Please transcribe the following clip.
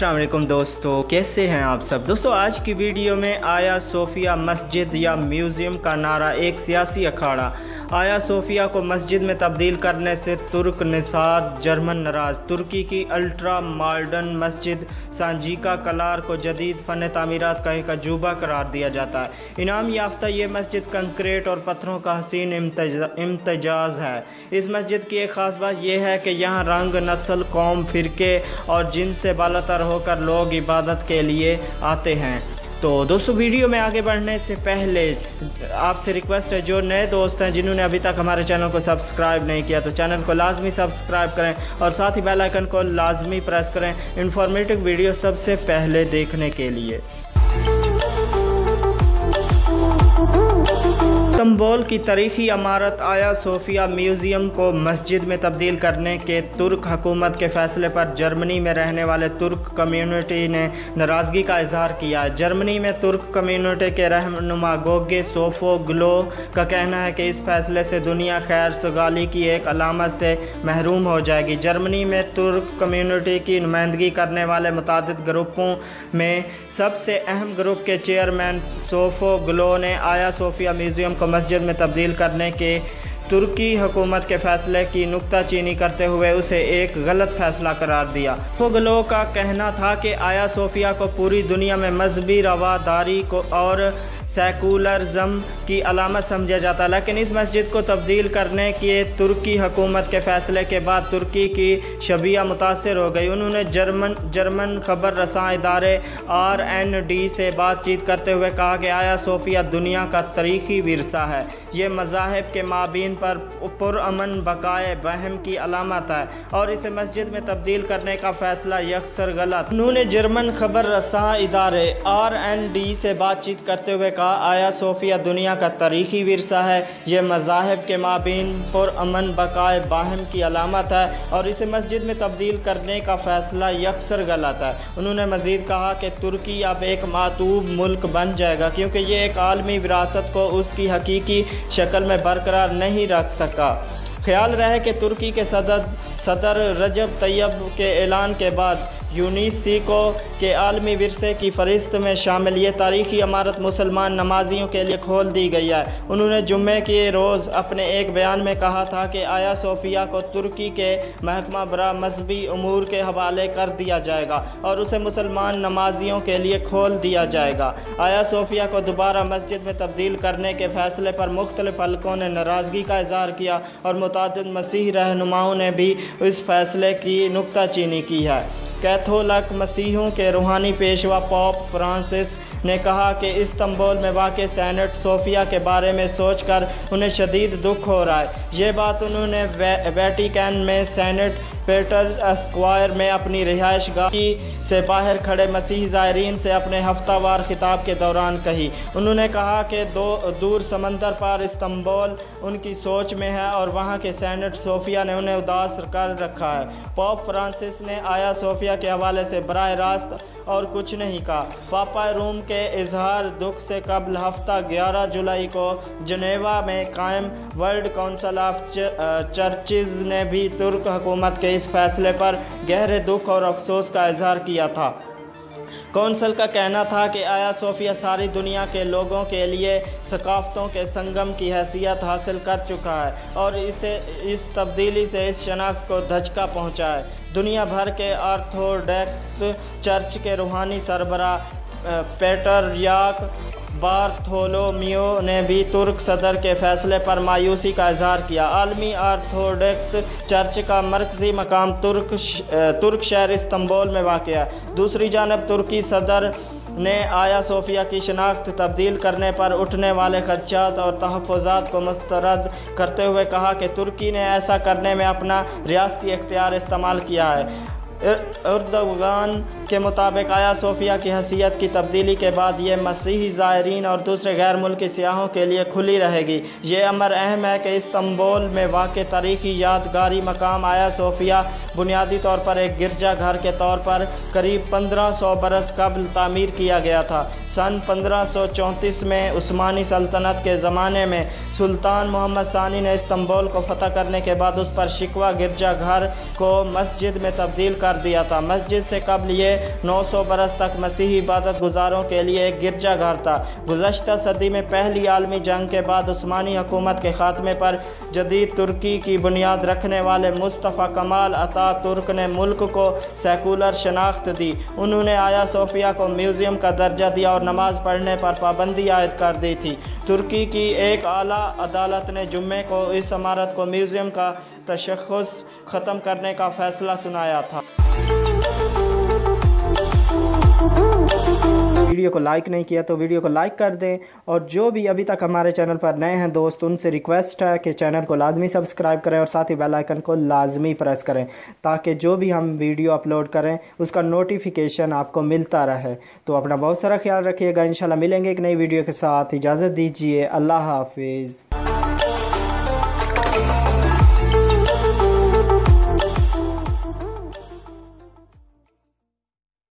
अस्सलाम वालेकुम दोस्तों, कैसे हैं आप सब। दोस्तों आज की वीडियो में आया सोफिया मस्जिद या म्यूज़ियम का नारा एक सियासी अखाड़ा। आया सोफिया को मस्जिद में तब्दील करने से तुर्क निसाद जर्मन नाराज़। तुर्की की अल्ट्रा मॉडर्न मस्जिद सांजीका कलार को जदीद फ़न तामीरात का एक अजूबा करार दिया जाता है। इनाम याफ्ता ये मस्जिद कंक्रीट और पत्थरों का हसीन इम्तजाज़ है। इस मस्जिद की एक ख़ास बात यह है कि यहाँ रंग, नस्ल, कौम, फ़िरके और जिन से बालातर होकर लोग इबादत के लिए आते हैं। तो दोस्तों वीडियो में आगे बढ़ने से पहले आपसे रिक्वेस्ट है, जो नए दोस्त हैं जिन्होंने अभी तक हमारे चैनल को सब्सक्राइब नहीं किया तो चैनल को लाजमी सब्सक्राइब करें और साथ ही बेल आइकन को लाजमी प्रेस करें इंफॉर्मेटिव वीडियो सबसे पहले देखने के लिए। इस्तांबुल की तारीखी इमारत आया सोफिया म्यूज़ियम को मस्जिद में तब्दील करने के तुर्क हुकूमत के फ़ैसले पर जर्मनी में रहने वाले तुर्क कम्युनिटी ने नाराज़गी का इजहार किया है। जर्मनी में तुर्क कम्युनिटी के रहनुमा गोगे सोफोग्लो का कहना है कि इस फैसले से दुनिया खैर सगाली की एक अलामत से महरूम हो जाएगी। जर्मनी में तुर्क कम्युनिटी की नुमाइंदगी करने वाले मुतादिद ग्रुपों में सबसे अहम ग्रुप के चेयरमैन सोफोग्लो ने आया सोफिया म्यूज़ियम को मस्जिद में तब्दील करने के तुर्की हुकूमत के फ़ैसले की नुक्ताचीनी करते हुए उसे एक गलत फ़ैसला करार दिया। सोफोग्लो का कहना था कि आया सोफिया को पूरी दुनिया में मजहबी रवादारी को और सेकुलरिज्म की अलामत समझा जाता है, लेकिन इस मस्जिद को तब्दील करने के तुर्की हुकूमत के फ़ैसले के बाद तुर्की की शबिया मुतासर हो गई। उन्होंने जर्मन ख़बर रसां इदारे RND से बातचीत करते हुए कहा कि आया सोफिया दुनिया का तारीख़ी विरसा है। ये मज़ाहिब के माबीन पर पुरअमन बकाए बहम की अलामत है और इसे मस्जिद में तब्दील करने का फ़ैसला यकसर गलत। उन्होंने जर्मन ख़बर रसां इदारे RND से बातचीत करते हुए आया सोफिया दुनिया का तारीख़ी विरसा है, ये मज़ाहिब के माबीन पुरअमन बकाए बाहम की अलामत है और इसे मस्जिद में तब्दील करने का फ़ैसला यकसर गलत है। उन्होंने मज़ीद कहा कि तुर्की अब एक मातूब मुल्क बन जाएगा क्योंकि ये एक आलमी विरासत को उसकी हकीकी शक्ल में बरकरार नहीं रख सका। ख्याल रहे कि तुर्की के सदर रजब तैयब के ऐलान के बाद यूनेस्को के आलमी विरसे की फ़हरिस्त में शामिल ये तारीख़ी इमारत मुसलमान नमाजियों के लिए खोल दी गई है। उन्होंने जुम्मे के रोज़ अपने एक बयान में कहा था कि आया सोफिया को तुर्की के महकमा बरा मजहबी उमूर के हवाले कर दिया जाएगा और उसे मुसलमान नमाजियों के लिए खोल दिया जाएगा। आया सोफिया को दोबारा मस्जिद में तब्दील करने के फ़ैसले पर मुख्तलिफ़ हलकों ने नाराज़गी का इज़हार किया और मुतादिद मसीह रहनुमाओं ने भी इस फ़ैसले की नुक्ताचीनी की है। कैथोलिक मसीहों के रूहानी पेशवा पोप फ्रांसिस ने कहा कि इस्तांबुल में वाक़ सेंट सोफिया के बारे में सोचकर उन्हें शदीद दुख हो रहा है। ये बात उन्होंने वेटिकन में सेंट पीटर स्क्वायर में अपनी रिहाइशगाह से बाहर खड़े मसीही ज़ायरीन से अपने हफ्तावार खिताब के दौरान कही। उन्होंने कहा कि दूर समंदर पार इस्तांबुल उनकी सोच में है और वहाँ के सेंट सोफिया ने उन्हें उदास कर रखा है। पोप फ्रांसिस ने आया सोफिया के हवाले से बराह रास्त और कुछ नहीं कहा। पापा रोम के इजहार दुख से कबल हफ्ता 11 जुलाई को जनेवा में कायम वर्ल्ड काउंसिल ऑफ चर्चिज़ ने भी तुर्क हुकूमत के इस फैसले पर गहरे दुख और अफसोस का इजहार किया था। कौंसल का कहना था कि आया सोफिया सारी दुनिया के लोगों के लिए सकाफ़तों के संगम की हैसियत हासिल कर चुका है और इस तब्दीली से इस शनाख्त को धचका पहुंचा है। दुनिया भर के ऑर्थोडॉक्स चर्च के रूहानी सरबराह पेट्रियार्क बार्थोलोमियो ने भी तुर्क सदर के फ़ैसले पर मायूसी का इजहार किया। आलमी ऑर्थोडॉक्स चर्च का मरकज़ी मकाम तुर्क शहर इस्तांबुल में वाक़ है। दूसरी जानब तुर्की सदर ने आया सोफिया की शनाख्त तब्दील करने पर उठने वाले खदशात और तहफ़्फ़ुज़ात को मुस्तरद करते हुए कहा कि तुर्की ने ऐसा करने में अपना रियासती इख्तियार इस्तेमाल किया है। एर्दोगान के मुताबिक आया सोफिया की हैसियत की तब्दीली के बाद ये मसीही ज़ायरीन और दूसरे गैर मुल्की सियाहों के लिए खुली रहेगी। ये अमर अहम है कि इस्तांबुल में वाक़ तारीख़ी यादगारी मकाम आया सोफिया बुनियादी तौर पर एक गिरजा घर के तौर पर करीब 1500 बरस कबल तामीर किया गया था। सन 1534 में उस्मानी सल्तनत के ज़माने में सुल्तान मोहम्मद सानी ने इस्तांबुल को फ़तह करने के बाद उस पर शिकवा गिरजा घर को मस्जिद में तब्दील कर दिया था। मस्जिद से कबल ये 900 बरस तक मसीही इबादत गुजारों के लिए एक गिरजा घर था। गुज़श्ता सदी में पहली आलमी जंग के बाद उस्मानी हुकूमत के खात्मे पर जदीद तुर्की की बुनियाद रखने वाले मुस्तफ़ा कमाल अतातुर्क ने मुल्क को सेकुलर शनाख्त दी। उन्होंने आया सोफिया को म्यूज़ियम का दर्जा दिया और नमाज पढ़ने पर पाबंदी आयद कर दी थी। तुर्की की एक आला अदालत ने जुम्मे को इस इमारत को म्यूज़ियम का तशख़्ख़ुस ख़त्म करने का फ़ैसला सुनाया था। वीडियो को लाइक नहीं किया तो वीडियो को लाइक कर दें, और जो भी अभी तक हमारे चैनल पर नए हैं दोस्त, उनसे रिक्वेस्ट है कि चैनल को लाजमी सब्सक्राइब करें और साथ ही बेल आइकन को लाजमी प्रेस करें ताकि जो भी हम वीडियो अपलोड करें उसका नोटिफिकेशन आपको मिलता रहे। तो अपना बहुत सारा ख्याल रखिएगा। इंशाल्लाह मिलेंगे एक नई वीडियो के साथ। इजाज़त दीजिए। अल्लाह हाफिज़।